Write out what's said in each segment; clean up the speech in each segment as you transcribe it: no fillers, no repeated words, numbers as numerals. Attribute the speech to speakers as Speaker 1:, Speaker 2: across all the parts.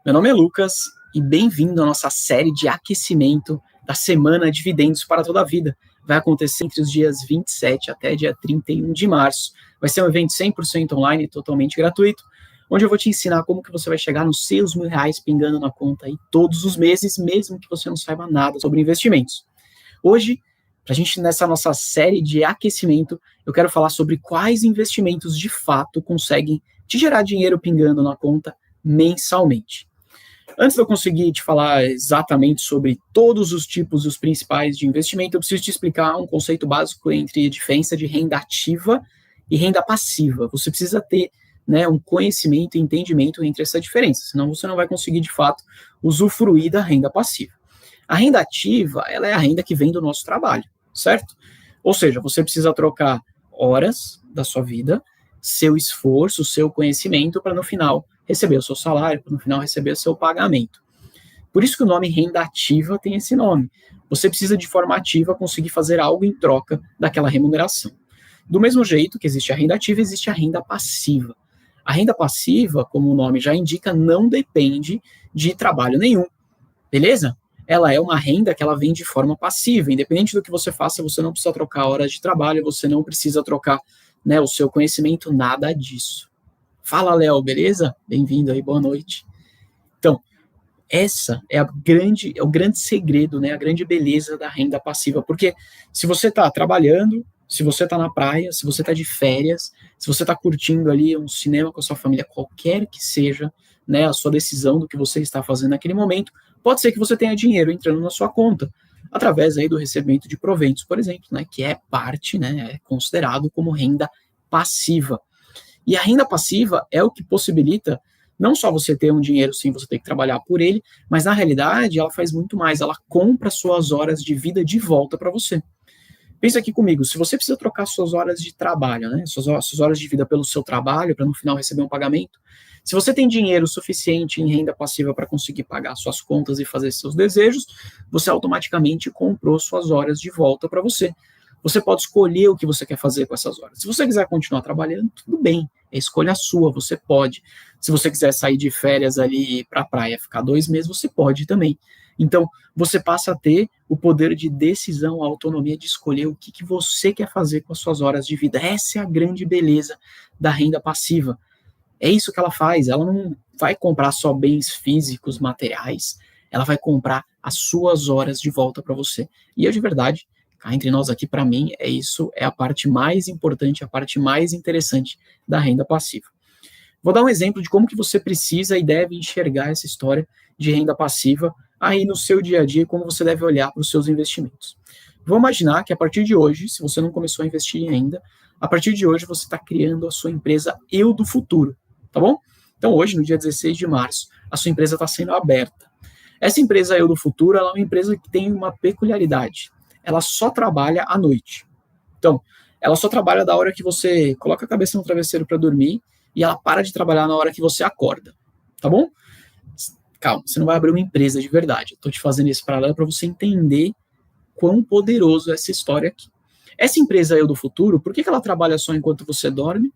Speaker 1: Meu nome é Lucas e bem-vindo à nossa série de aquecimento da Semana Dividendos para Toda a Vida. Vai acontecer entre os dias 27 até dia 31 de março. Vai ser um evento 100% online, totalmente gratuito, onde eu vou te ensinar como que você vai chegar nos seus R$ 1.000 pingando na conta aí todos os meses, mesmo que você não saiba nada sobre investimentos. Hoje, para a gente, nessa nossa série de aquecimento, eu quero falar sobre quais investimentos de fato conseguem te gerar dinheiro pingando na conta mensalmente. Antes de eu conseguir te falar exatamente sobre todos os tipos, os principais de investimento, eu preciso te explicar um conceito básico entre a diferença de renda ativa e renda passiva. Você precisa ter, um conhecimento e entendimento entre essa diferença, senão você não vai conseguir, de fato, usufruir da renda passiva. A renda ativa, ela é a renda que vem do nosso trabalho, certo? Ou seja, você precisa trocar horas da sua vida, seu esforço, seu conhecimento, para no final receber o seu salário, para no final receber o seu pagamento. Por isso que o nome renda ativa tem esse nome. Você precisa de forma ativa conseguir fazer algo em troca daquela remuneração. Do mesmo jeito que existe a renda ativa, existe a renda passiva. A renda passiva, como o nome já indica, não depende de trabalho nenhum, beleza? Ela é uma renda que ela vem de forma passiva, independente do que você faça, você não precisa trocar horas de trabalho, você não precisa trocar, o seu conhecimento, nada disso. Fala, Léo, beleza? Bem-vindo aí, boa noite. Então, essa é o grande segredo, a grande beleza da renda passiva, porque se você está trabalhando, se você está na praia, se você está de férias, se você está curtindo ali um cinema com a sua família, qualquer que seja, a sua decisão do que você está fazendo naquele momento, pode ser que você tenha dinheiro entrando na sua conta, através aí do recebimento de proventos, por exemplo, que é parte, é considerado como renda passiva. E a renda passiva é o que possibilita não só você ter um dinheiro sem você ter que trabalhar por ele, mas na realidade ela faz muito mais, ela compra suas horas de vida de volta para você. Pensa aqui comigo, se você precisa trocar suas horas de trabalho, suas horas de vida pelo seu trabalho, para no final receber um pagamento, se você tem dinheiro suficiente em renda passiva para conseguir pagar suas contas e fazer seus desejos, você automaticamente comprou suas horas de volta para você. Você pode escolher o que você quer fazer com essas horas. Se você quiser continuar trabalhando, tudo bem, é escolha sua, você pode. Se você quiser sair de férias ali para a praia, ficar 2 meses, você pode também. Então, você passa a ter o poder de decisão, a autonomia de escolher o que você quer fazer com as suas horas de vida. Essa é a grande beleza da renda passiva. É isso que ela faz, ela não vai comprar só bens físicos, materiais, ela vai comprar as suas horas de volta para você. E eu, de verdade, cá entre nós aqui, para mim, é a parte mais importante, a parte mais interessante da renda passiva. Vou dar um exemplo de como que você precisa e deve enxergar essa história de renda passiva aí no seu dia a dia, como você deve olhar para os seus investimentos. Vou imaginar que a partir de hoje, se você não começou a investir ainda, a partir de hoje você está criando a sua empresa Eu do Futuro, tá bom? Então hoje, no dia 16 de março, a sua empresa está sendo aberta. Essa empresa Eu do Futuro, ela é uma empresa que tem uma peculiaridade. Ela só trabalha à noite. Então, ela só trabalha da hora que você coloca a cabeça no travesseiro para dormir e ela para de trabalhar na hora que você acorda, tá bom? Calma, você não vai abrir uma empresa de verdade. Estou te fazendo esse paralelo para você entender quão poderoso é essa história aqui. Essa empresa Eu do Futuro, por que ela trabalha só enquanto você dorme?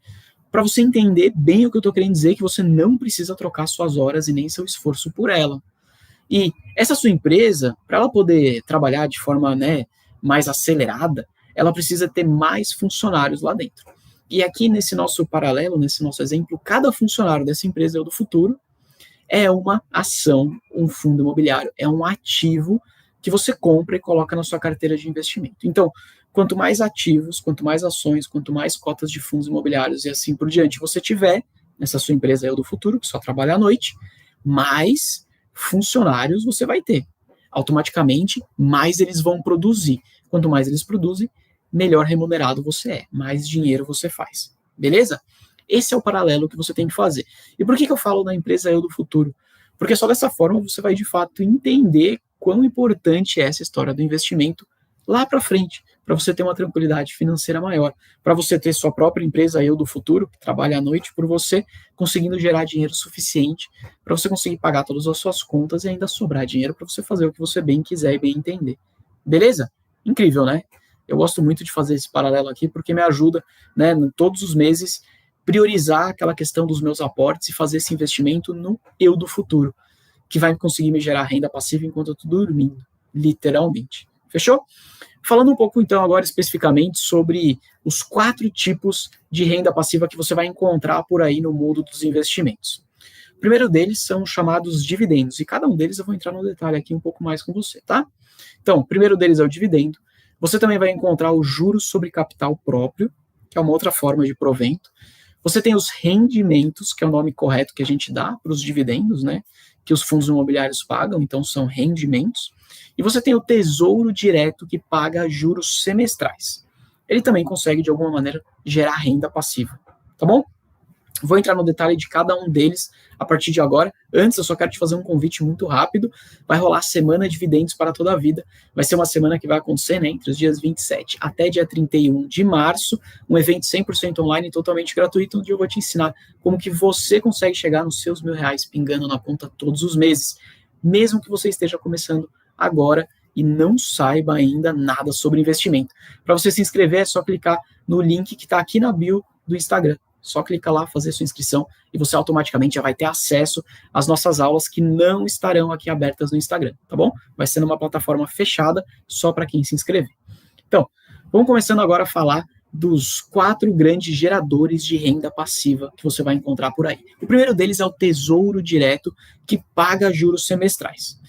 Speaker 1: Para você entender bem o que eu estou querendo dizer, que você não precisa trocar suas horas e nem seu esforço por ela. E essa sua empresa, para ela poder trabalhar de forma mais acelerada, ela precisa ter mais funcionários lá dentro. E aqui nesse nosso paralelo, nesse nosso exemplo, cada funcionário dessa empresa Eu do Futuro é uma ação, um fundo imobiliário, é um ativo que você compra e coloca na sua carteira de investimento. Então, quanto mais ativos, quanto mais ações, quanto mais cotas de fundos imobiliários e assim por diante você tiver nessa sua empresa Eu do Futuro, que só trabalha à noite, mais funcionários você vai ter. Automaticamente, mais eles vão produzir. Quanto mais eles produzem, melhor remunerado você é, mais dinheiro você faz. Beleza? Esse é o paralelo que você tem que fazer. E por que eu falo da empresa Eu do Futuro? Porque só dessa forma você vai, de fato, entender quão importante é essa história do investimento lá para frente, para você ter uma tranquilidade financeira maior, para você ter sua própria empresa Eu do Futuro, que trabalha à noite por você, conseguindo gerar dinheiro suficiente para você conseguir pagar todas as suas contas e ainda sobrar dinheiro para você fazer o que você bem quiser e bem entender. Beleza? Incrível, né? Eu gosto muito de fazer esse paralelo aqui porque me ajuda, todos os meses, priorizar aquela questão dos meus aportes e fazer esse investimento no Eu do Futuro. que vai conseguir me gerar renda passiva enquanto eu estou dormindo, literalmente. Fechou? Falando um pouco, então, agora especificamente sobre os 4 tipos de renda passiva que você vai encontrar por aí no mundo dos investimentos. O primeiro deles são os chamados dividendos, e cada um deles eu vou entrar no detalhe aqui um pouco mais com você, tá? Então, o primeiro deles é o dividendo. Você também vai encontrar os juros sobre capital próprio, que é uma outra forma de provento. Você tem os rendimentos, que é o nome correto que a gente dá para os dividendos, né? Que os fundos imobiliários pagam, então são rendimentos. E você tem o tesouro direto, que paga juros semestrais. Ele também consegue, de alguma maneira, gerar renda passiva, tá bom? Vou entrar no detalhe de cada um deles a partir de agora. Antes, eu só quero te fazer um convite muito rápido. Vai rolar a Semana Dividendos para toda a vida. Vai ser uma semana que vai acontecer, né, entre os dias 27 até dia 31 de março. Um evento 100% online, totalmente gratuito, onde eu vou te ensinar como que você consegue chegar nos seus R$ 1.000 pingando na conta todos os meses. Mesmo que você esteja começando agora e não saiba ainda nada sobre investimento. Para você se inscrever, é só clicar no link que está aqui na bio do Instagram. Só clica lá, fazer sua inscrição e você automaticamente já vai ter acesso às nossas aulas que não estarão aqui abertas no Instagram, tá bom? Vai ser numa plataforma fechada só para quem se inscrever. Então, vamos começando agora a falar dos 4 grandes geradores de renda passiva que você vai encontrar por aí. O primeiro deles é o Tesouro Direto, que paga juros semestrais.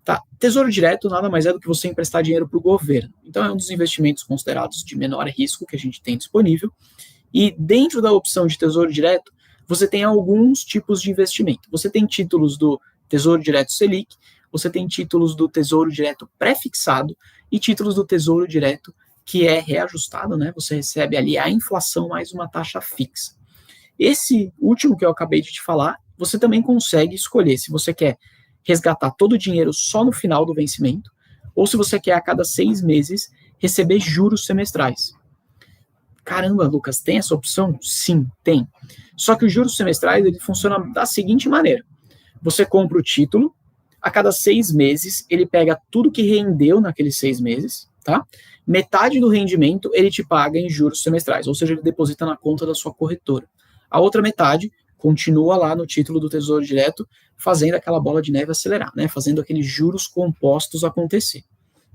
Speaker 1: Tá? Tesouro Direto nada mais é do que você emprestar dinheiro para o governo. Então, é um dos investimentos considerados de menor risco que a gente tem disponível. E dentro da opção de Tesouro Direto, você tem alguns tipos de investimento. Você tem títulos do Tesouro Direto Selic, você tem títulos do Tesouro Direto pré-fixado e títulos do Tesouro Direto que é reajustado, né? Você recebe ali a inflação mais uma taxa fixa. Esse último que eu acabei de te falar, você também consegue escolher se você quer resgatar todo o dinheiro só no final do vencimento ou se você quer a cada 6 meses receber juros semestrais. Caramba, Lucas, tem essa opção? Sim, tem. Só que os juros semestrais, ele funciona da seguinte maneira. Você compra o título, a cada 6 meses, ele pega tudo que rendeu naqueles 6 meses, tá? Metade do rendimento ele te paga em juros semestrais, ou seja, ele deposita na conta da sua corretora. A outra metade continua lá no título do Tesouro Direto, fazendo aquela bola de neve acelerar, né? Fazendo aqueles juros compostos acontecer.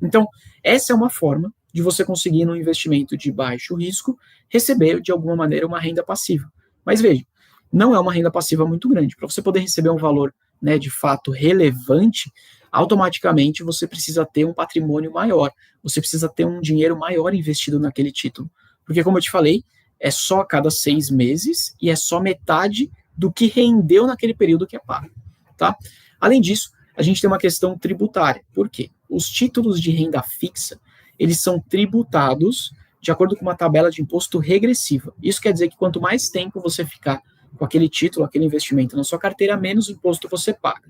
Speaker 1: Então, essa é uma forma de você conseguir, num investimento de baixo risco, receber, de alguma maneira, uma renda passiva. Mas veja, não é uma renda passiva muito grande. Para você poder receber um valor, né, de fato relevante, automaticamente você precisa ter um patrimônio maior, você precisa ter um dinheiro maior investido naquele título. Porque, como eu te falei, é só a cada 6 meses e é só metade do que rendeu naquele período que é pago. Tá? Além disso, a gente tem uma questão tributária. Por quê? Os títulos de renda fixa, eles são tributados de acordo com uma tabela de imposto regressiva. Isso quer dizer que quanto mais tempo você ficar com aquele título, aquele investimento na sua carteira, menos imposto você paga.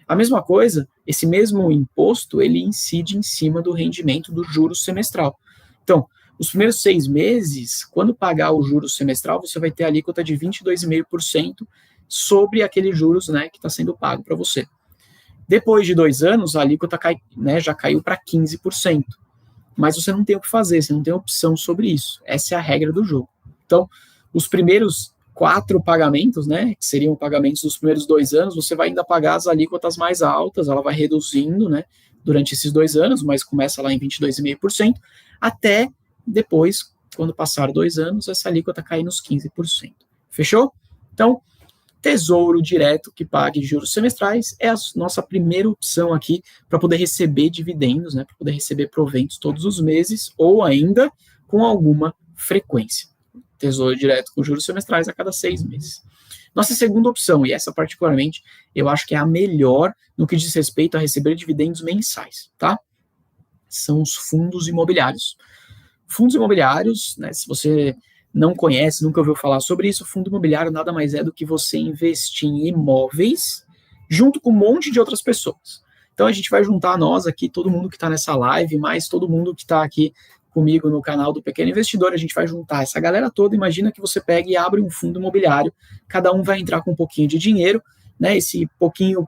Speaker 1: A mesma coisa, esse mesmo imposto, ele incide em cima do rendimento do juros semestral. Então, os primeiros 6 meses, quando pagar o juros semestral, você vai ter a alíquota de 22,5% sobre aquele juros, né, que está sendo pago para você. Depois de 2 anos, a alíquota já caiu para 15%. Mas você não tem o que fazer, você não tem opção sobre isso. Essa é a regra do jogo. Então, os primeiros 4 pagamentos, né, que seriam pagamentos dos primeiros 2 anos, você vai ainda pagar as alíquotas mais altas, ela vai reduzindo, né, durante esses 2 anos, mas começa lá em 22,5%, até depois, quando passar 2 anos, essa alíquota cair nos 15%. Fechou? Então, Tesouro Direto que pague juros semestrais é a nossa primeira opção aqui para poder receber dividendos, né, para poder receber proventos todos os meses ou ainda com alguma frequência. Tesouro Direto com juros semestrais a cada 6 meses. Nossa segunda opção, e essa particularmente eu acho que é a melhor no que diz respeito a receber dividendos mensais, tá? São os fundos imobiliários. Fundos imobiliários, né, se você não conhece, nunca ouviu falar sobre isso, fundo imobiliário nada mais é do que você investir em imóveis junto com um monte de outras pessoas. Então a gente vai juntar nós aqui, todo mundo que está nessa live, mais todo mundo que está aqui comigo no canal do Pequeno Investidor, a gente vai juntar essa galera toda. Imagina que você pega e abre um fundo imobiliário, cada um vai entrar com um pouquinho de dinheiro, né? Esse pouquinho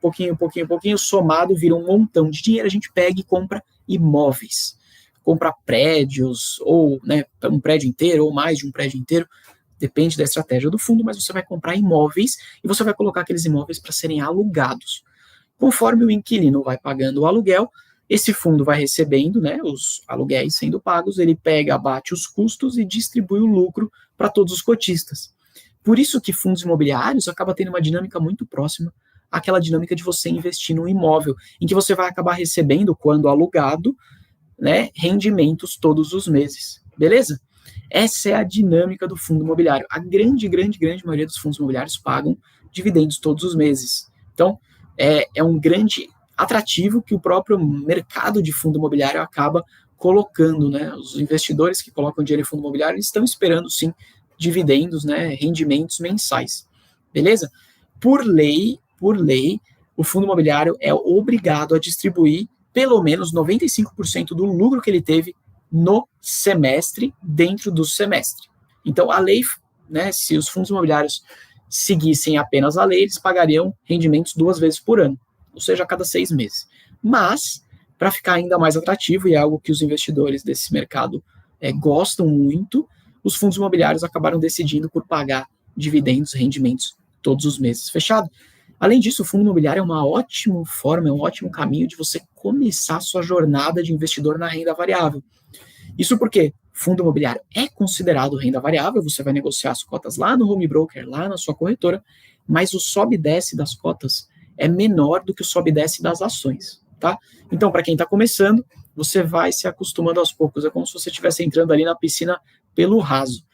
Speaker 1: somado vira um montão de dinheiro, a gente pega e compra imóveis. Comprar prédios, ou, né, um prédio inteiro, ou mais de um prédio inteiro, depende da estratégia do fundo, mas você vai comprar imóveis e você vai colocar aqueles imóveis para serem alugados. Conforme o inquilino vai pagando o aluguel, esse fundo vai recebendo, né, os aluguéis sendo pagos, ele pega, abate os custos e distribui o lucro para todos os cotistas. Por isso que fundos imobiliários acaba tendo uma dinâmica muito próxima àquela dinâmica de você investir num imóvel, em que você vai acabar recebendo, quando alugado, né, rendimentos todos os meses. Beleza? Essa é a dinâmica do fundo imobiliário. A grande maioria dos fundos imobiliários pagam dividendos todos os meses. Então, é um grande atrativo que o próprio mercado de fundo imobiliário acaba colocando, né? Os investidores que colocam dinheiro em fundo imobiliário estão esperando, sim, dividendos, né, rendimentos mensais. Beleza? Por lei, o fundo imobiliário é obrigado a distribuir pelo menos 95% do lucro que ele teve no semestre, dentro do semestre. Então, a lei, né, se os fundos imobiliários seguissem apenas a lei, eles pagariam rendimentos 2 vezes por ano, ou seja, a cada 6 meses. Mas, para ficar ainda mais atrativo, e é algo que os investidores desse mercado gostam muito, os fundos imobiliários acabaram decidindo por pagar dividendos, rendimentos todos os meses. Fechado? Além disso, o fundo imobiliário é uma ótima forma, é um ótimo caminho de você começar a sua jornada de investidor na renda variável. Isso porque fundo imobiliário é considerado renda variável, você vai negociar as cotas lá no home broker, lá na sua corretora, mas o sobe e desce das cotas é menor do que o sobe e desce das ações, tá? Então, para quem está começando, você vai se acostumando aos poucos, é como se você estivesse entrando ali na piscina pelo raso.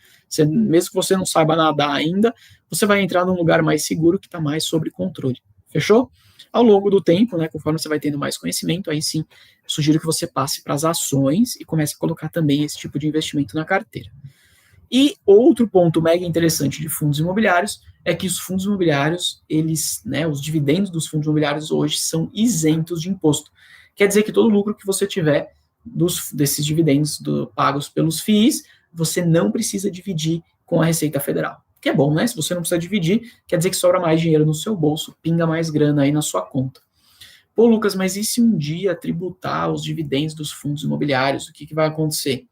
Speaker 1: Mesmo que você não saiba nadar ainda, você vai entrar num lugar mais seguro que está mais sob controle. Fechou? Ao longo do tempo, né, conforme você vai tendo mais conhecimento, aí sim, sugiro que você passe para as ações e comece a colocar também esse tipo de investimento na carteira. E outro ponto mega interessante de fundos imobiliários é que os fundos imobiliários, eles, né, os dividendos dos fundos imobiliários hoje são isentos de imposto. Quer dizer que todo lucro que você tiver desses dividendos pagos pelos FIIs, você não precisa dividir com a Receita Federal. Que é bom, né? Se você não precisa dividir, quer dizer que sobra mais dinheiro no seu bolso, pinga mais grana aí na sua conta. Pô, Lucas, mas e se um dia tributar os dividendos dos fundos imobiliários? O que vai acontecer?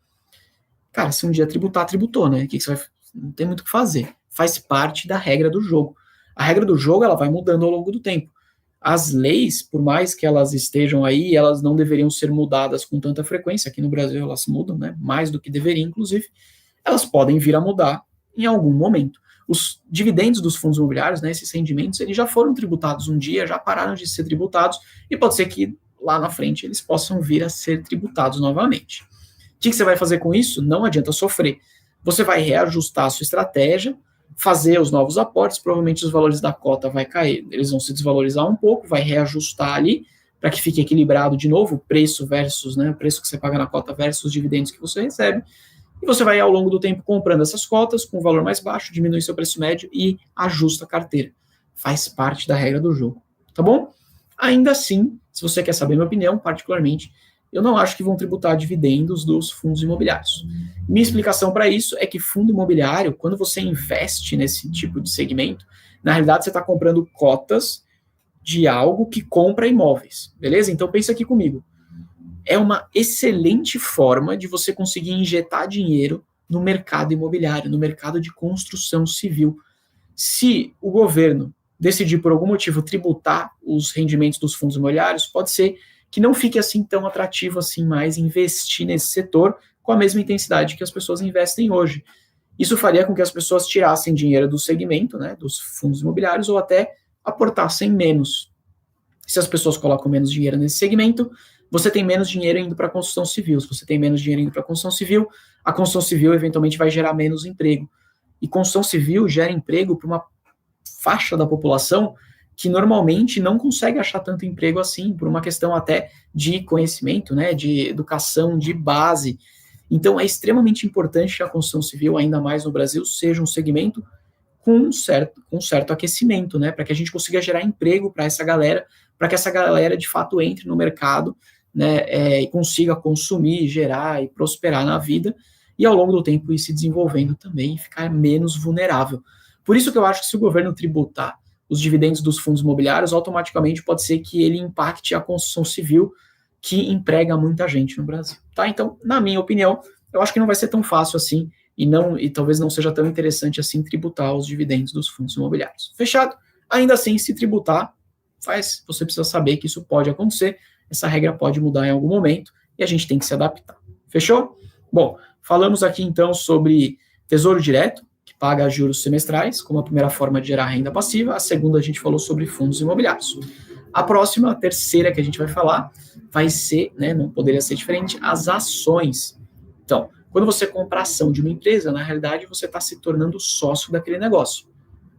Speaker 1: Cara, se um dia tributar, tributou, né? O que você vai... Não tem muito o que fazer. Faz parte da regra do jogo. A regra do jogo, ela vai mudando ao longo do tempo. As leis, por mais que elas estejam aí, elas não deveriam ser mudadas com tanta frequência. Aqui no Brasil elas mudam, né? Mais do que deveriam, inclusive. Elas podem vir a mudar em algum momento. Os dividendos dos fundos imobiliários, né, esses rendimentos, eles já foram tributados um dia, já pararam de ser tributados, e pode ser que lá na frente eles possam vir a ser tributados novamente. O que você vai fazer com isso? Não adianta sofrer. Você vai reajustar a sua estratégia, fazer os novos aportes, provavelmente os valores da cota vai cair, eles vão se desvalorizar um pouco, vai reajustar ali, para que fique equilibrado de novo, o preço versus, né, o preço que você paga na cota versus os dividendos que você recebe, e você vai, ao longo do tempo, comprando essas cotas com um valor mais baixo, diminui seu preço médio e ajusta a carteira. Faz parte da regra do jogo, tá bom? Ainda assim, se você quer saber minha opinião, particularmente, eu não acho que vão tributar dividendos dos fundos imobiliários. Minha explicação para isso é que fundo imobiliário, quando você investe nesse tipo de segmento, na realidade você está comprando cotas de algo que compra imóveis, beleza? Então pensa aqui comigo. É uma excelente forma de você conseguir injetar dinheiro no mercado imobiliário, no mercado de construção civil. Se o governo decidir, por algum motivo, tributar os rendimentos dos fundos imobiliários, pode ser que não fique assim tão atrativo assim mais investir nesse setor com a mesma intensidade que as pessoas investem hoje. Isso faria com que as pessoas tirassem dinheiro do segmento, né, dos fundos imobiliários, ou até aportassem menos. Se as pessoas colocam menos dinheiro nesse segmento, você tem menos dinheiro indo para a construção civil. Se você tem menos dinheiro indo para a construção civil, a construção civil eventualmente vai gerar menos emprego. E construção civil gera emprego para uma faixa da população que normalmente não consegue achar tanto emprego assim, por uma questão até de conhecimento, né, de educação, de base. Então é extremamente importante que a construção civil, ainda mais no Brasil, seja um segmento com um certo aquecimento, né, para que a gente consiga gerar emprego para essa galera, para que essa galera de fato entre no mercado, né, e consiga consumir, gerar e prosperar na vida, e ao longo do tempo ir se desenvolvendo também e ficar menos vulnerável. Por isso que eu acho que se o governo tributar os dividendos dos fundos imobiliários, automaticamente pode ser que ele impacte a construção civil, que emprega muita gente no Brasil. Tá? Então, na minha opinião, eu acho que não vai ser tão fácil assim, e talvez não seja tão interessante assim tributar os dividendos dos fundos imobiliários. Fechado? Ainda assim, se tributar, você precisa saber que isso pode acontecer, essa regra pode mudar em algum momento e a gente tem que se adaptar. Fechou? Bom, falamos aqui então sobre Tesouro Direto, que paga juros semestrais, como a primeira forma de gerar renda passiva. A segunda a gente falou sobre fundos imobiliários. A próxima, a terceira que a gente vai falar, vai ser, né, não poderia ser diferente, as ações. Então, quando você compra a ação de uma empresa, na realidade você está se tornando sócio daquele negócio.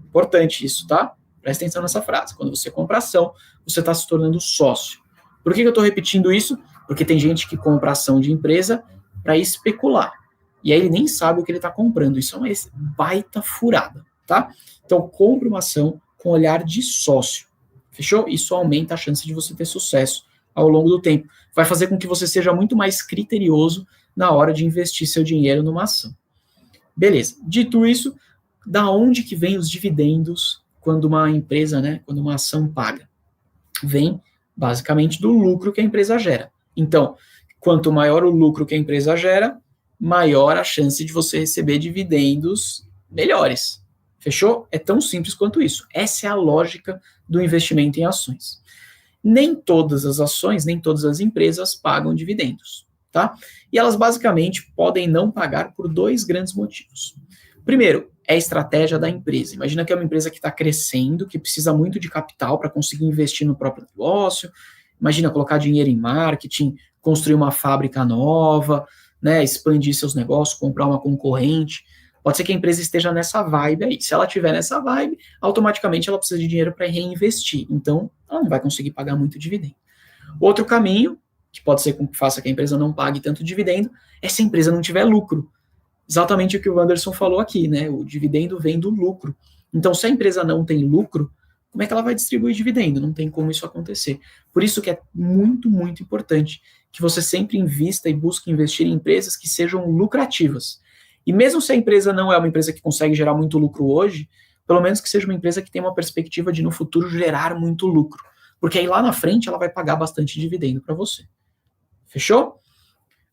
Speaker 1: Importante isso, tá? Presta atenção nessa frase. Quando você compra ação, você está se tornando sócio. Por que eu estou repetindo isso? Porque tem gente que compra ação de empresa para especular. E aí ele nem sabe o que ele está comprando. Isso é uma baita furada, tá? Então, compre uma ação com olhar de sócio. Fechou? Isso aumenta a chance de você ter sucesso ao longo do tempo. Vai fazer com que você seja muito mais criterioso na hora de investir seu dinheiro numa ação. Beleza. Dito isso, da onde que vem os dividendos quando uma empresa, né, quando uma ação paga? Vem basicamente do lucro que a empresa gera. Então, quanto maior o lucro que a empresa gera, maior a chance de você receber dividendos melhores. Fechou? É tão simples quanto isso. Essa é a lógica do investimento em ações. Nem todas as ações, nem todas as empresas pagam dividendos, tá? E elas basicamente podem não pagar por dois grandes motivos. Primeiro, é a estratégia da empresa. Imagina que é uma empresa que está crescendo, que precisa muito de capital para conseguir investir no próprio negócio. Imagina colocar dinheiro em marketing, construir uma fábrica nova, né, expandir seus negócios, comprar uma concorrente. Pode ser que a empresa esteja nessa vibe aí. Se ela estiver nessa vibe, automaticamente ela precisa de dinheiro para reinvestir. Então, ela não vai conseguir pagar muito dividendo. Outro caminho, que pode ser que faça que a empresa não pague tanto dividendo, é se a empresa não tiver lucro. Exatamente o que o Anderson falou aqui, né? O dividendo vem do lucro. Então, se a empresa não tem lucro, como é que ela vai distribuir dividendo? Não tem como isso acontecer. Por isso que é muito, muito importante que você sempre invista e busque investir em empresas que sejam lucrativas. E mesmo se a empresa não é uma empresa que consegue gerar muito lucro hoje, pelo menos que seja uma empresa que tenha uma perspectiva de no futuro gerar muito lucro. Porque aí lá na frente ela vai pagar bastante dividendo para você. Fechou?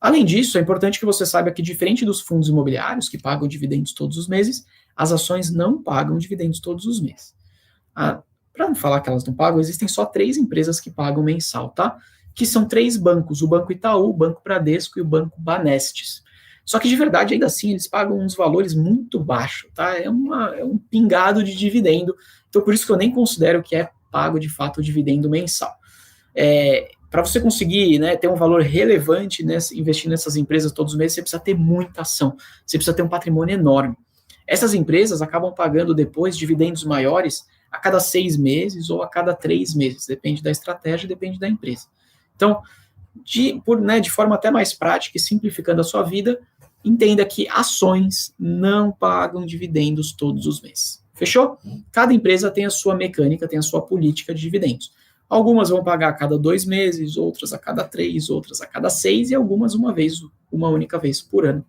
Speaker 1: Além disso, é importante que você saiba que, diferente dos fundos imobiliários, que pagam dividendos todos os meses, as ações não pagam dividendos todos os meses. Para não falar que elas não pagam, existem só 3 empresas que pagam mensal, tá? Que são 3 bancos, o Banco Itaú, o Banco Bradesco e o Banco Banestes. Só que, de verdade, ainda assim, eles pagam uns valores muito baixos, tá? É um pingado de dividendo. Então, por isso que eu nem considero que é pago, de fato, o dividendo mensal. Para você conseguir, né, ter um valor relevante investir nessas empresas todos os meses, você precisa ter muita ação, você precisa ter um patrimônio enorme. Essas empresas acabam pagando depois dividendos maiores a cada 6 meses ou a cada 3 meses, depende da estratégia, depende da empresa. Então, de forma até mais prática e simplificando a sua vida, entenda que ações não pagam dividendos todos os meses. Fechou? Cada empresa tem a sua mecânica, tem a sua política de dividendos. Algumas vão pagar a cada 2 meses, outras a cada 3, outras a cada 6 e algumas uma única vez por ano.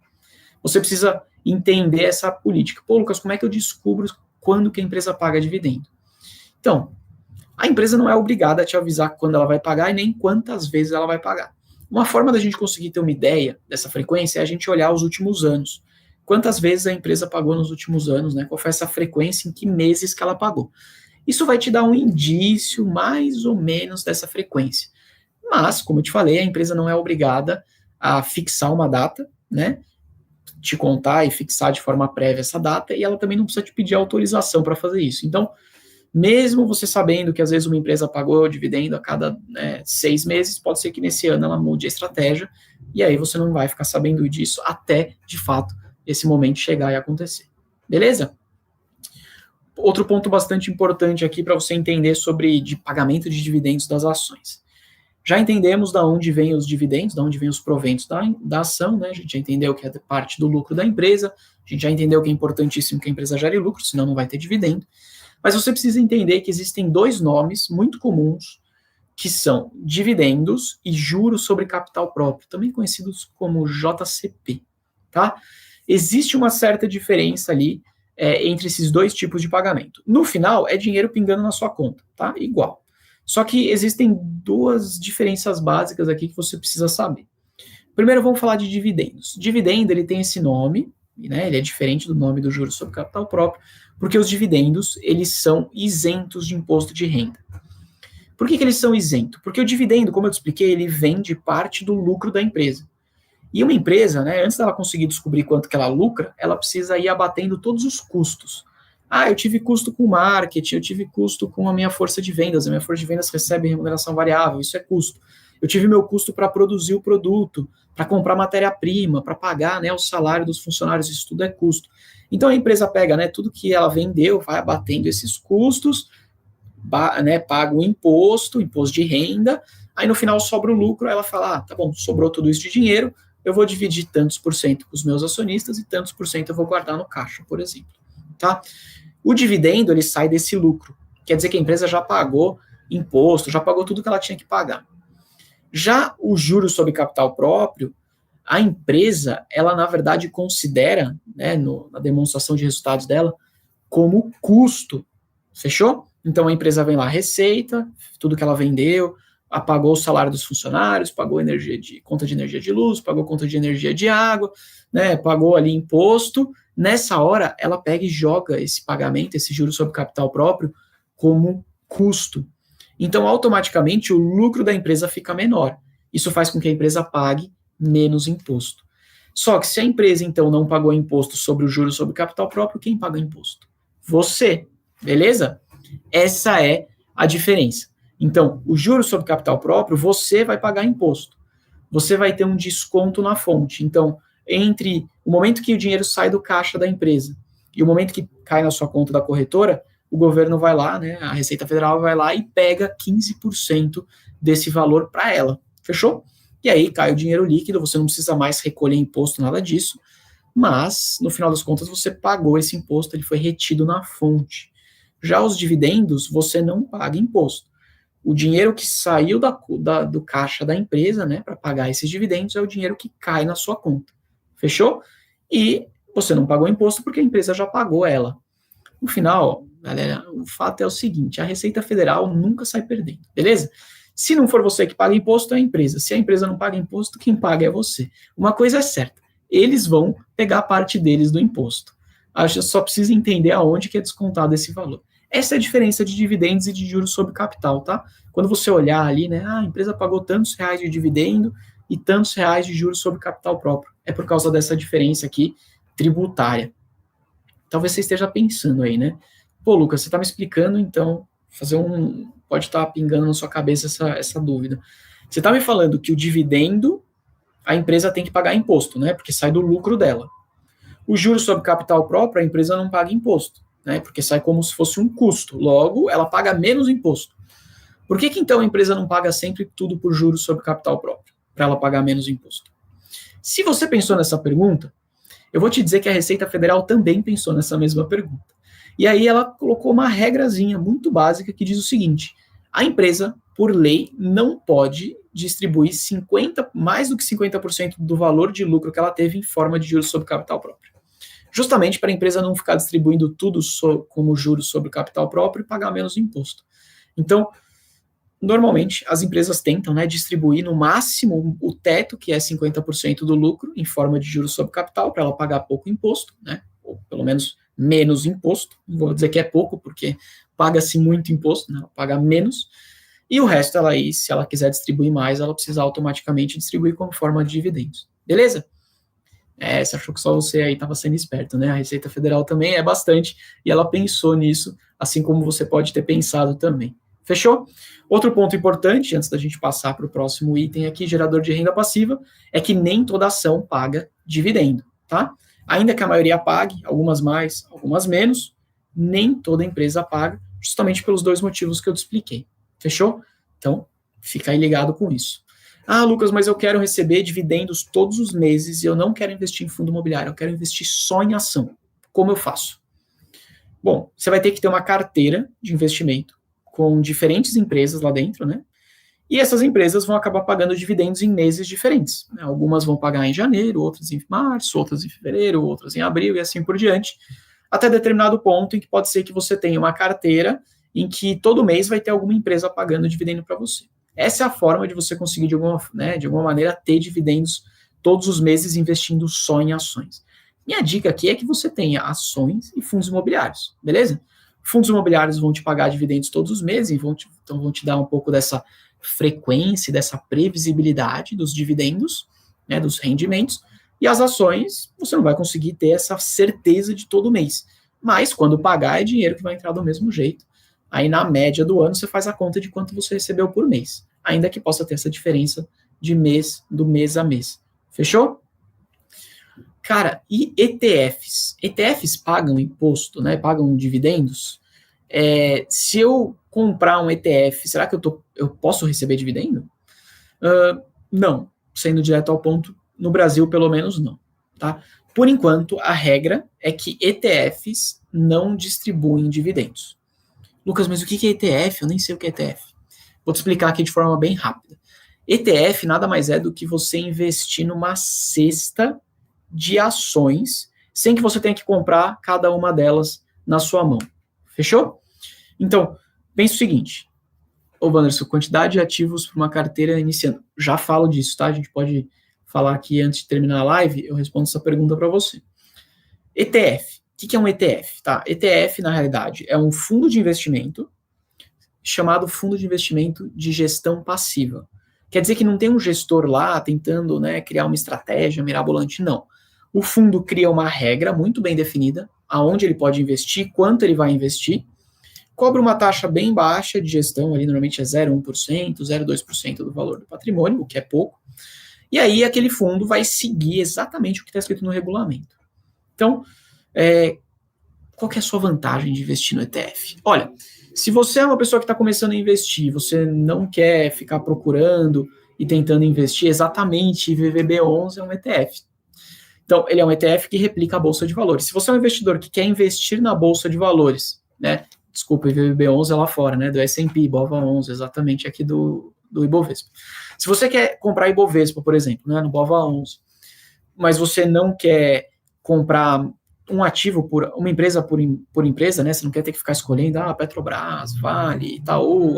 Speaker 1: Você precisa entender essa política. Pô, Lucas, como é que eu descubro quando que a empresa paga dividendo? Então, a empresa não é obrigada a te avisar quando ela vai pagar e nem quantas vezes ela vai pagar. Uma forma da gente conseguir ter uma ideia dessa frequência é a gente olhar os últimos anos. Quantas vezes a empresa pagou nos últimos anos, né? Qual foi essa frequência, em que meses que ela pagou. Isso vai te dar um indício mais ou menos dessa frequência. Mas, como eu te falei, a empresa não é obrigada a fixar uma data, né? Te contar e fixar de forma prévia essa data, e ela também não precisa te pedir autorização para fazer isso. Então, mesmo você sabendo que às vezes uma empresa pagou dividendo a cada 6 meses, pode ser que nesse ano ela mude a estratégia, e aí você não vai ficar sabendo disso até, de fato, esse momento chegar e acontecer. Beleza? Outro ponto bastante importante aqui para você entender sobre pagamento de dividendos das ações. Já entendemos de onde vêm os dividendos, de onde vêm os proventos da ação, né? A gente já entendeu que é parte do lucro da empresa, a gente já entendeu que é importantíssimo que a empresa gere lucro, senão não vai ter dividendo. Mas você precisa entender que existem 2 nomes muito comuns, que são dividendos e juros sobre capital próprio, também conhecidos como JCP, tá? Existe uma certa diferença ali entre esses 2 tipos de pagamento. No final, é dinheiro pingando na sua conta, tá? Igual. Só que existem 2 diferenças básicas aqui que você precisa saber. Primeiro, vamos falar de dividendos. Dividendo, ele tem esse nome, né? Ele é diferente do nome do juros sobre capital próprio, porque os dividendos, eles são isentos de imposto de renda. Por que eles são isentos? Porque o dividendo, como eu te expliquei, ele vem de parte do lucro da empresa. E uma empresa, né, antes dela conseguir descobrir quanto que ela lucra, ela precisa ir abatendo todos os custos. Ah, eu tive custo com marketing, eu tive custo com a minha força de vendas recebe remuneração variável, isso é custo. Eu tive meu custo para produzir o produto, para comprar matéria-prima, para pagar, né, o salário dos funcionários, isso tudo é custo. Então a empresa pega, né, tudo que ela vendeu, vai abatendo esses custos, né, paga o imposto de renda, aí no final sobra o lucro, ela fala, tá bom, sobrou tudo isso de dinheiro, eu vou dividir tantos por cento com os meus acionistas e tantos por cento eu vou guardar no caixa, por exemplo. Tá? O dividendo, ele sai desse lucro. Quer dizer que a empresa já pagou imposto, já pagou tudo que ela tinha que pagar. Já o juros sobre capital próprio, a empresa, ela na verdade considera, né, na demonstração de resultados dela, como custo. Fechou? Então a empresa vem lá, receita, tudo que ela vendeu, pagou o salário dos funcionários, pagou conta de energia de luz, pagou conta de energia de água, né, pagou ali imposto. Nessa hora, ela pega e joga esse pagamento, esse juro sobre capital próprio, como custo. Então, automaticamente, o lucro da empresa fica menor. Isso faz com que a empresa pague menos imposto. Só que se a empresa, então, não pagou imposto sobre o juro sobre capital próprio, quem paga imposto? Você, beleza? Essa é a diferença. Então, o juro sobre capital próprio, você vai pagar imposto. Você vai ter um desconto na fonte. Então, entre o momento que o dinheiro sai do caixa da empresa e o momento que cai na sua conta da corretora, o governo vai lá, né, a Receita Federal vai lá e pega 15% desse valor para ela. Fechou? E aí cai o dinheiro líquido, você não precisa mais recolher imposto, nada disso, mas, no final das contas, você pagou esse imposto, ele foi retido na fonte. Já os dividendos, você não paga imposto. O dinheiro que saiu do caixa da empresa, né, para pagar esses dividendos, é o dinheiro que cai na sua conta. Fechou? E você não pagou imposto porque a empresa já pagou ela. No final, galera, o fato é o seguinte, a Receita Federal nunca sai perdendo, beleza? Se não for você que paga imposto, é a empresa. Se a empresa não paga imposto, quem paga é você. Uma coisa é certa, eles vão pegar parte deles do imposto. Acho que só precisa entender aonde que é descontado esse valor. Essa é a diferença de dividendos e de juros sobre capital, tá? Quando você olhar ali, né, a empresa pagou tantos reais de dividendo e tantos reais de juros sobre capital próprio. É por causa dessa diferença aqui tributária. Talvez você esteja pensando aí, né? Pô, Lucas, você está me explicando, então, pode estar pingando na sua cabeça essa dúvida. Você está me falando que o dividendo, a empresa tem que pagar imposto, né? Porque sai do lucro dela. O juros sobre capital próprio, a empresa não paga imposto, né? Porque sai como se fosse um custo. Logo, ela paga menos imposto. Por que então a empresa não paga sempre tudo por juros sobre capital próprio? Para ela pagar menos imposto. Se você pensou nessa pergunta, eu vou te dizer que a Receita Federal também pensou nessa mesma pergunta. E aí ela colocou uma regrazinha muito básica que diz o seguinte: a empresa, por lei, não pode distribuir mais do que 50% do valor de lucro que ela teve em forma de juros sobre capital próprio. Justamente para a empresa não ficar distribuindo tudo como juros sobre capital próprio e pagar menos imposto. Então, normalmente, as empresas tentam, né, distribuir no máximo o teto, que é 50% do lucro, em forma de juros sobre capital, para ela pagar pouco imposto, né, ou pelo menos menos imposto. Não vou dizer que é pouco, porque paga-se muito imposto, né, ela paga menos. E o resto, se ela quiser distribuir mais, ela precisa automaticamente distribuir como forma de dividendos. Beleza? Você achou que só você aí estava sendo esperto, né? A Receita Federal também é bastante, e ela pensou nisso, assim como você pode ter pensado também. Fechou? Outro ponto importante, antes da gente passar para o próximo item aqui, gerador de renda passiva, é que nem toda ação paga dividendo, tá? Ainda que a maioria pague, algumas mais, algumas menos, nem toda empresa paga, justamente pelos dois motivos que eu te expliquei. Fechou? Então, fica aí ligado com isso. Ah, Lucas, mas eu quero receber dividendos todos os meses e eu não quero investir em fundo imobiliário, eu quero investir só em ação. Como eu faço? Bom, você vai ter que ter uma carteira de investimento com diferentes empresas lá dentro, né? E essas empresas vão acabar pagando dividendos em meses diferentes. Né? Algumas vão pagar em janeiro, outras em março, outras em fevereiro, outras em abril e assim por diante, até determinado ponto em que pode ser que você tenha uma carteira em que todo mês vai ter alguma empresa pagando dividendo para você. Essa é a forma de você conseguir, de alguma maneira, ter dividendos todos os meses investindo só em ações. Minha dica aqui é que você tenha ações e fundos imobiliários, beleza? Fundos imobiliários vão te pagar dividendos todos os meses, então vão te dar um pouco dessa frequência, dessa previsibilidade dos dividendos, né, dos rendimentos, e as ações, você não vai conseguir ter essa certeza de todo mês. Mas, quando pagar, é dinheiro que vai entrar do mesmo jeito. Aí, na média do ano, você faz a conta de quanto você recebeu por mês, ainda que possa ter essa diferença do mês a mês. Fechou? Cara, e ETFs? ETFs pagam imposto, né? Pagam dividendos? Se eu comprar um ETF, será que eu posso receber dividendo? Não, sendo direto ao ponto, no Brasil, pelo menos, não. Tá? Por enquanto, a regra é que ETFs não distribuem dividendos. Lucas, mas o que é ETF? Eu nem sei o que é ETF. Vou te explicar aqui de forma bem rápida. ETF nada mais é do que você investir numa cesta de ações, sem que você tenha que comprar cada uma delas na sua mão. Fechou? Então, pense o seguinte. Ô, Wanderson, quantidade de ativos para uma carteira iniciando. Já falo disso, tá? A gente pode falar aqui antes de terminar a live, eu respondo essa pergunta para você. ETF. O que é um ETF? Tá? ETF, na realidade, é um fundo de investimento chamado fundo de investimento de gestão passiva. Quer dizer que não tem um gestor lá tentando, né, criar uma estratégia mirabolante, não. O fundo cria uma regra muito bem definida, aonde ele pode investir, quanto ele vai investir, cobra uma taxa bem baixa de gestão, ali normalmente é 0,1%, 0,2% do valor do patrimônio, o que é pouco, e aí aquele fundo vai seguir exatamente o que está escrito no regulamento. Então, qual que é a sua vantagem de investir no ETF? Olha, se você é uma pessoa que está começando a investir, você não quer ficar procurando e tentando investir exatamente, VVB11 é um ETF. Então, ele é um ETF que replica a Bolsa de Valores. Se você é um investidor que quer investir na Bolsa de Valores, né? Desculpa, VVB11 é lá fora, né? Do S&P, BOVA11, exatamente aqui do Ibovespa. Se você quer comprar Ibovespa, por exemplo, né? No BOVA11, mas você não quer comprar um ativo por uma empresa por empresa, né? Você não quer ter que ficar escolhendo, Petrobras, Vale, Itaú,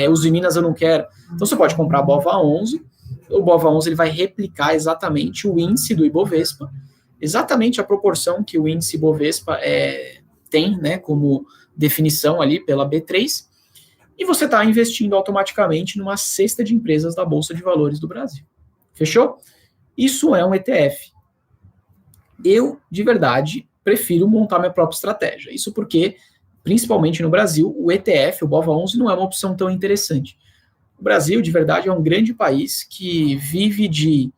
Speaker 1: Uzi Minas eu não quero. Então você pode comprar BOVA11. O BOVA11 ele vai replicar exatamente o índice do Ibovespa, exatamente a proporção que o índice Ibovespa tem, né, como definição ali pela B3, e você está investindo automaticamente numa cesta de empresas da Bolsa de Valores do Brasil. Fechou? Isso é um ETF. Eu, de verdade, prefiro montar minha própria estratégia. Isso porque, principalmente no Brasil, o ETF, o BOVA11, não é uma opção tão interessante. O Brasil, de verdade, é um grande país que vive de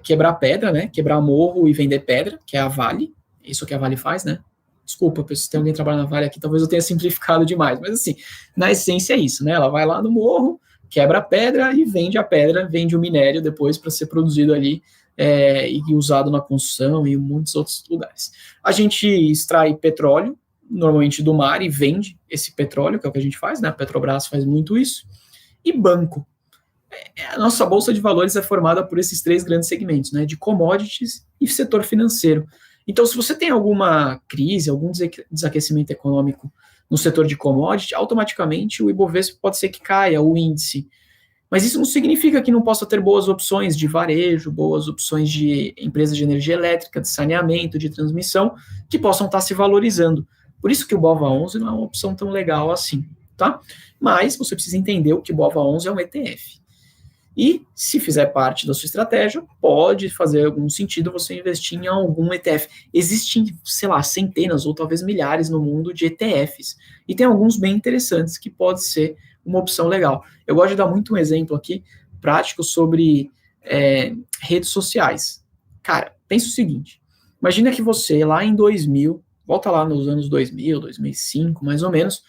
Speaker 1: quebrar pedra, né? Quebrar morro e vender pedra, que é a Vale. Isso que a Vale faz, né? Desculpa, se tem alguém trabalhando na Vale aqui, talvez eu tenha simplificado demais, mas assim, na essência é isso, né? Ela vai lá no morro, quebra a pedra e vende a pedra, vende o minério depois para ser produzido ali e usado na construção e em muitos outros lugares. A gente extrai petróleo, normalmente do mar, e vende esse petróleo, que é o que a gente faz, né? A Petrobras faz muito isso. E banco. A nossa Bolsa de Valores é formada por esses três grandes segmentos, né? De commodities e setor financeiro. Então, se você tem alguma crise, algum desaquecimento econômico no setor de commodity, automaticamente o Ibovespa pode ser que caia, o índice. Mas isso não significa que não possa ter boas opções de varejo, boas opções de empresas de energia elétrica, de saneamento, de transmissão, que possam estar se valorizando. Por isso que o BOVA11 não é uma opção tão legal assim, tá? Mas você precisa entender o que o BOVA11 é um ETF. E, se fizer parte da sua estratégia, pode fazer algum sentido você investir em algum ETF. Existem, sei lá, centenas ou talvez milhares no mundo de ETFs. E tem alguns bem interessantes que pode ser uma opção legal. Eu gosto de dar muito um exemplo aqui, prático, sobre redes sociais. Cara, pensa o seguinte. Imagina que você, lá em 2000, volta lá nos anos 2000, 2005, mais ou menos,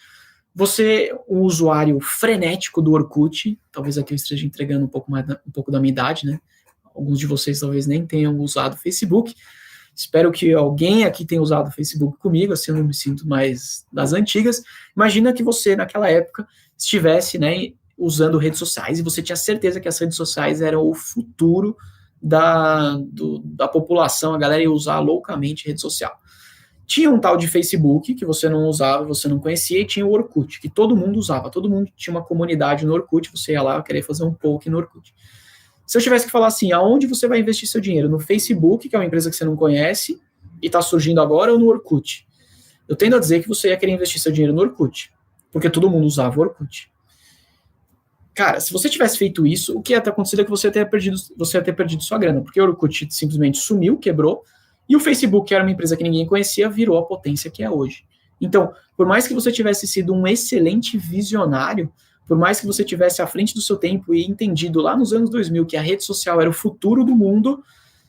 Speaker 1: você, um usuário frenético do Orkut, talvez aqui eu esteja entregando um pouco da minha idade, né? Alguns de vocês talvez nem tenham usado o Facebook. Espero que alguém aqui tenha usado o Facebook comigo, assim eu não me sinto mais das antigas. Imagina que você, naquela época, estivesse, né, usando redes sociais e você tinha certeza que as redes sociais eram o futuro da população, a galera ia usar loucamente rede social. Tinha um tal de Facebook, que você não usava, você não conhecia, e tinha o Orkut, que todo mundo usava, todo mundo tinha uma comunidade no Orkut, você ia lá querer fazer um poke no Orkut. Se eu tivesse que falar assim, aonde você vai investir seu dinheiro? No Facebook, que é uma empresa que você não conhece, e está surgindo agora, ou no Orkut? eu tendo a dizer que você ia querer investir seu dinheiro no Orkut, porque todo mundo usava o Orkut. Cara, se você tivesse feito isso, o que ia ter acontecido é que você ia ter perdido sua grana, porque o Orkut simplesmente sumiu, quebrou, e o Facebook, que era uma empresa que ninguém conhecia, virou a potência que é hoje. Então, por mais que você tivesse sido um excelente visionário, por mais que você tivesse à frente do seu tempo e entendido lá nos anos 2000 que a rede social era o futuro do mundo,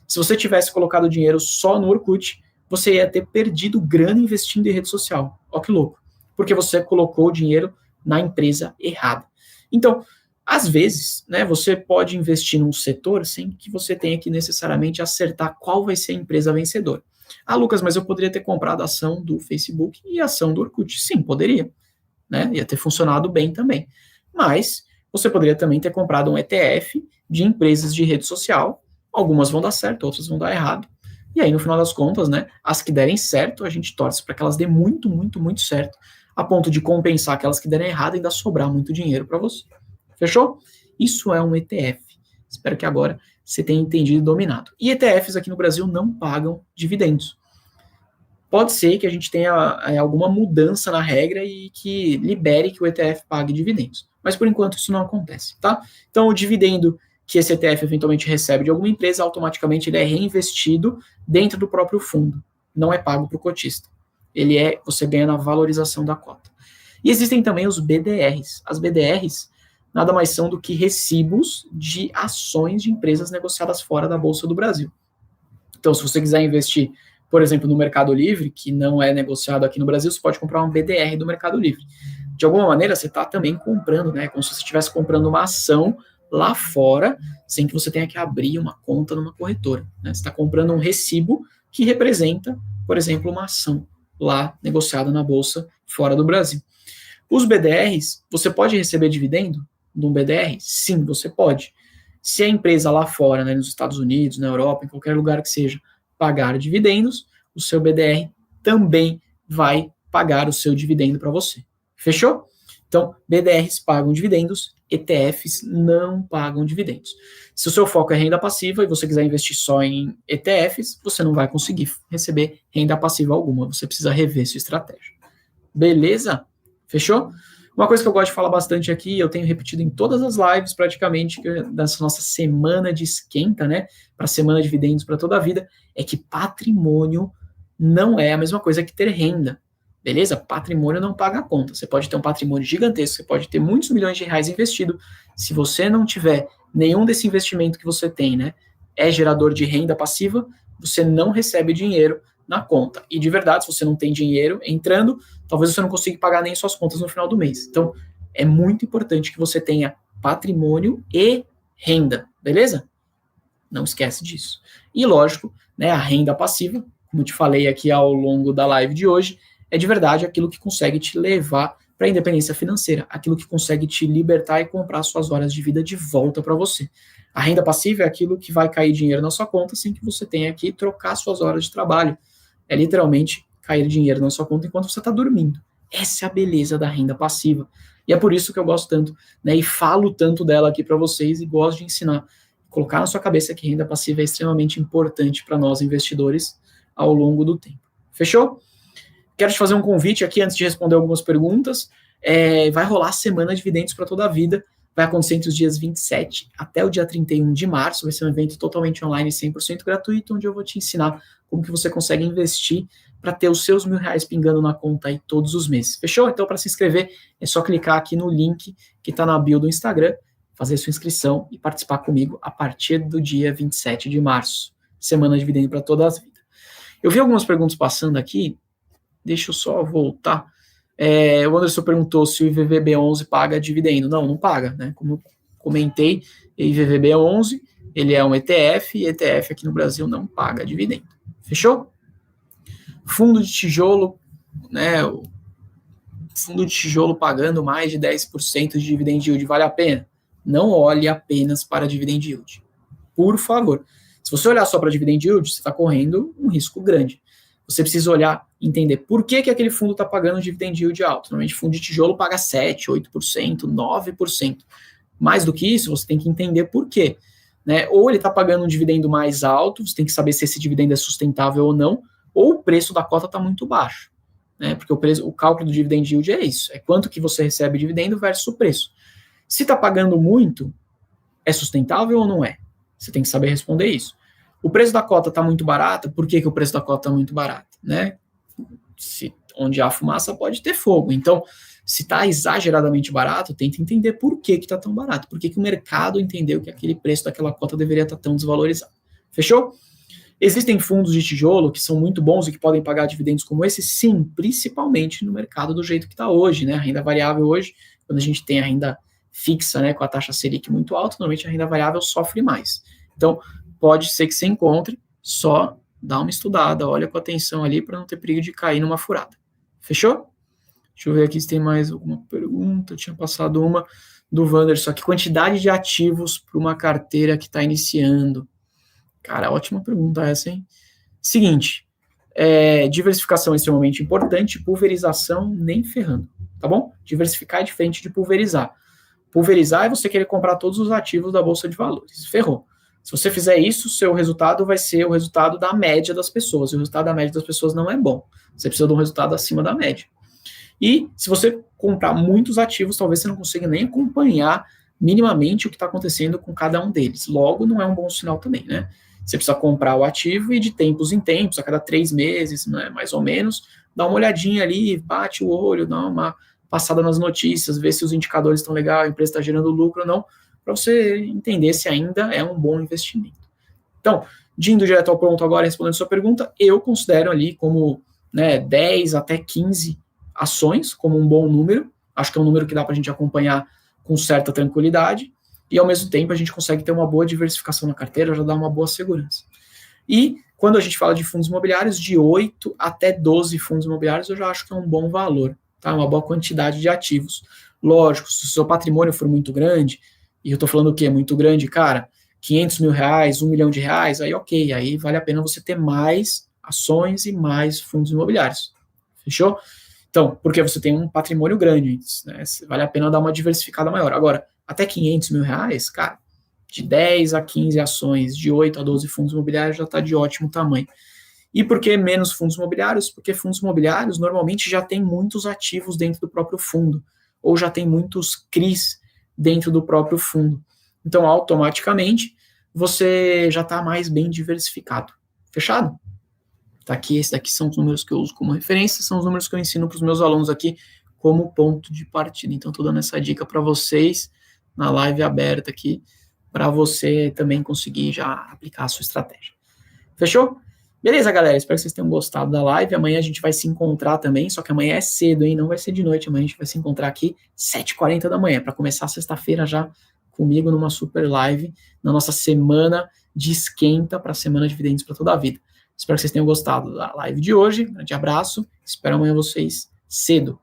Speaker 1: se você tivesse colocado dinheiro só no Orkut, você ia ter perdido grana investindo em rede social. Ó que louco. Porque você colocou o dinheiro na empresa errada. Então, às vezes, né, você pode investir num setor sem que você tenha que necessariamente acertar qual vai ser a empresa vencedora. Ah, Lucas, mas eu poderia ter comprado a ação do Facebook e a ação do Orkut. Sim, poderia. Né? Ia ter funcionado bem também. Mas você poderia também ter comprado um ETF de empresas de rede social. Algumas vão dar certo, outras vão dar errado. E aí, no final das contas, né, as que derem certo, a gente torce para que elas dêem muito, muito, muito certo, a ponto de compensar aquelas que derem errado e ainda sobrar muito dinheiro para você. Fechou? Isso é um ETF. Espero que agora você tenha entendido e dominado. E ETFs aqui no Brasil não pagam dividendos. Pode ser que a gente tenha alguma mudança na regra e que libere que o ETF pague dividendos. Mas, por enquanto, isso não acontece, tá? Então, o dividendo que esse ETF eventualmente recebe de alguma empresa, automaticamente ele é reinvestido dentro do próprio fundo. Não é pago para o cotista. Você ganha na valorização da cota. E existem também os BDRs. As BDRs nada mais são do que recibos de ações de empresas negociadas fora da Bolsa do Brasil. Então, se você quiser investir, por exemplo, no Mercado Livre, que não é negociado aqui no Brasil, você pode comprar um BDR do Mercado Livre. De alguma maneira, você está também comprando, né? Como se você estivesse comprando uma ação lá fora, sem que você tenha que abrir uma conta numa corretora. Né? Você está comprando um recibo que representa, por exemplo, uma ação lá negociada na Bolsa fora do Brasil. Os BDRs, você pode receber dividendo de um BDR? Sim, você pode. Se a empresa lá fora, né, nos Estados Unidos, na Europa, em qualquer lugar que seja, pagar dividendos, o seu BDR também vai pagar o seu dividendo para você. Fechou? Então, BDRs pagam dividendos, ETFs não pagam dividendos. Se o seu foco é renda passiva e você quiser investir só em ETFs, você não vai conseguir receber renda passiva alguma. Você precisa rever sua estratégia. Beleza? Fechou? Uma coisa que eu gosto de falar bastante aqui, eu tenho repetido em todas as lives praticamente, dessa nossa semana de esquenta, né, para a semana de dividendos para toda a vida, é que patrimônio não é a mesma coisa que ter renda, beleza? Patrimônio não paga a conta. Você pode ter um patrimônio gigantesco, você pode ter muitos milhões de reais investido, se você não tiver nenhum desse investimento que você tem, né, é gerador de renda passiva, você não recebe dinheiro na conta. E de verdade, se você não tem dinheiro entrando, talvez você não consiga pagar nem suas contas no final do mês. Então, é muito importante que você tenha patrimônio e renda, beleza? Não esquece disso. E lógico, né, a renda passiva, como eu te falei aqui ao longo da live de hoje, é de verdade aquilo que consegue te levar para a independência financeira, aquilo que consegue te libertar e comprar suas horas de vida de volta para você. A renda passiva é aquilo que vai cair dinheiro na sua conta sem que você tenha que trocar suas horas de trabalho. É literalmente cair dinheiro na sua conta enquanto você está dormindo. Essa é a beleza da renda passiva. E é por isso que eu gosto tanto, né, e falo tanto dela aqui para vocês e gosto de ensinar. Colocar na sua cabeça que renda passiva é extremamente importante para nós investidores ao longo do tempo. Fechou? Quero te fazer um convite aqui antes de responder algumas perguntas. Vai rolar a semana de dividendos para toda a vida. Vai acontecer entre os dias 27 até o dia 31 de março. Vai ser um evento totalmente online, 100% gratuito, onde eu vou te ensinar como que você consegue investir para ter os seus R$1.000 pingando na conta aí todos os meses. Fechou? Então, para se inscrever, é só clicar aqui no link que está na bio do Instagram, fazer sua inscrição e participar comigo a partir do dia 27 de março. Semana de dividendo para toda a vida. Eu vi algumas perguntas passando aqui. Deixa eu só voltar. O Anderson perguntou se o IVVB11 paga dividendo. Não, não paga, né? Como eu comentei, o IVVB11, ele é um ETF, e ETF aqui no Brasil não paga dividendo. Fechou? Fundo de tijolo, né? O fundo de tijolo pagando mais de 10% de dividend yield, vale a pena? Não olhe apenas para dividend yield. Por favor. Se você olhar só para dividend yield, você está correndo um risco grande. Você precisa olhar, entender por que aquele fundo está pagando dividend yield alto. Normalmente, fundo de tijolo paga 7%, 8%, 9%. Mais do que isso, você tem que entender por quê. Né? Ou ele está pagando um dividendo mais alto, você tem que saber se esse dividendo é sustentável ou não, ou o preço da cota está muito baixo. né? Porque o cálculo do dividend yield é isso, é quanto que você recebe de dividendo versus o preço. Se está pagando muito, é sustentável ou não é? Você tem que saber responder isso. O preço da cota está muito barato, por que o preço da cota está muito barato? Né? Onde há fumaça pode ter fogo. Então, se está exageradamente barato, tenta entender por que está tão barato. Por que o mercado entendeu que aquele preço daquela cota deveria estar tão desvalorizado. Fechou? Existem fundos de tijolo que são muito bons e que podem pagar dividendos como esse? Sim, principalmente no mercado do jeito que está hoje. Né? A renda variável hoje, quando a gente tem a renda fixa, né, com a taxa Selic muito alta, normalmente a renda variável sofre mais. Então, pode ser que você encontre, só dá uma estudada, olha com atenção ali para não ter perigo de cair numa furada. Fechou? Deixa eu ver aqui se tem mais alguma pergunta. Eu tinha passado uma do Wanderson. Que quantidade de ativos para uma carteira que está iniciando? Cara, ótima pergunta essa, hein? Seguinte, diversificação é extremamente importante, pulverização nem ferrando, tá bom? Diversificar é diferente de pulverizar. Pulverizar é você querer comprar todos os ativos da Bolsa de Valores. Ferrou. Se você fizer isso, seu resultado vai ser o resultado da média das pessoas. E o resultado da média das pessoas não é bom. Você precisa de um resultado acima da média. E se você comprar muitos ativos, talvez você não consiga nem acompanhar minimamente o que está acontecendo com cada um deles. Logo, não é um bom sinal também, né? Você precisa comprar o ativo e de tempos em tempos, a cada 3 meses, né, mais ou menos, dá uma olhadinha ali, bate o olho, dá uma passada nas notícias, ver se os indicadores estão legais, a empresa está gerando lucro ou não, para você entender se ainda é um bom investimento. Então, indo direto ao ponto agora, respondendo a sua pergunta, eu considero ali como 10 até 15 ações como um bom número. Acho que é um número que dá para a gente acompanhar com certa tranquilidade e, ao mesmo tempo, a gente consegue ter uma boa diversificação na carteira, já dá uma boa segurança. E, quando a gente fala de fundos imobiliários, de 8 até 12 fundos imobiliários, eu já acho que é um bom valor, tá? Uma boa quantidade de ativos. Lógico, se o seu patrimônio for muito grande, e eu estou falando o quê? Muito grande, cara, 500 mil reais, 1 milhão de reais, aí ok, aí vale a pena você ter mais ações e mais fundos imobiliários. Fechou? Então, porque você tem um patrimônio grande, né? Vale a pena dar uma diversificada maior. Agora, até 500 mil reais, cara, de 10 a 15 ações, de 8 a 12 fundos imobiliários já está de ótimo tamanho. E por que menos fundos imobiliários? Porque fundos imobiliários normalmente já tem muitos ativos dentro do próprio fundo, ou já tem muitos CRIs dentro do próprio fundo. Então, automaticamente, você já está mais bem diversificado. Fechado? Tá aqui, esses daqui são os números que eu uso como referência, são os números que eu ensino para os meus alunos aqui como ponto de partida. Então, estou dando essa dica para vocês na live aberta aqui, para você também conseguir já aplicar a sua estratégia. Fechou? Beleza, galera? Espero que vocês tenham gostado da live. Amanhã a gente vai se encontrar também, só que amanhã é cedo, hein? Não vai ser de noite. Amanhã a gente vai se encontrar aqui 7h40 da manhã, para começar a sexta-feira já comigo numa super live, na nossa semana de esquenta para a semana de dividendos para toda a vida. Espero que vocês tenham gostado da live de hoje. Um grande abraço. Espero amanhã vocês cedo.